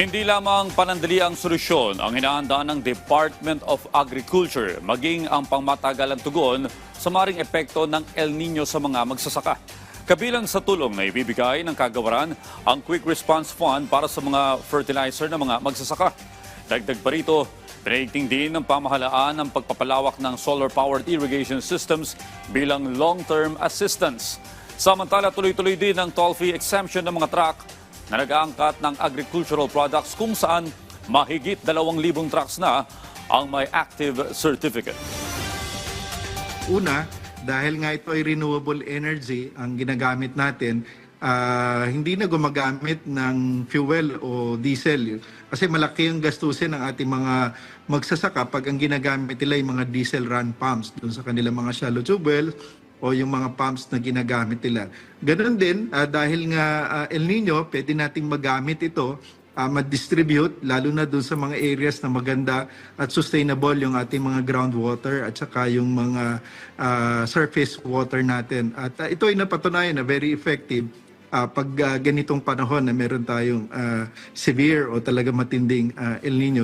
Hindi lamang panandali ang solusyon ang hinahanda ng Department of Agriculture, maging ang pangmatagalang tugon sa maring epekto ng El Nino sa mga magsasaka. Kabilang sa tulong na ibibigay ng kagawaran ang Quick Response Fund para sa mga fertilizer ng mga magsasaka. Dagdag pa rito, pinaigting din ng pamahalaan ang pagpapalawak ng solar-powered irrigation systems bilang long-term assistance. Samantala, tuloy-tuloy din ang toll-free exemption ng mga truck na nag-aangkat ng agricultural products kung saan mahigit 2,000 trucks na ang may active certificate. Una, dahil nga ito ay renewable energy ang ginagamit natin, hindi na gumagamit ng fuel o diesel. Kasi malaki ang gastusin ng ating mga magsasaka pag ang ginagamit nila ay mga diesel run pumps dun sa kanilang mga shallow tube wells o yung mga pumps na ginagamit nila. Ganon din, dahil nga El Nino, pwede nating magamit ito, ma-distribute, lalo na dun sa mga areas na maganda at sustainable yung ating mga groundwater at saka yung mga surface water natin. At ito ay napatunayan na very effective pag ganitong panahon na meron tayong severe o talaga matinding El Nino.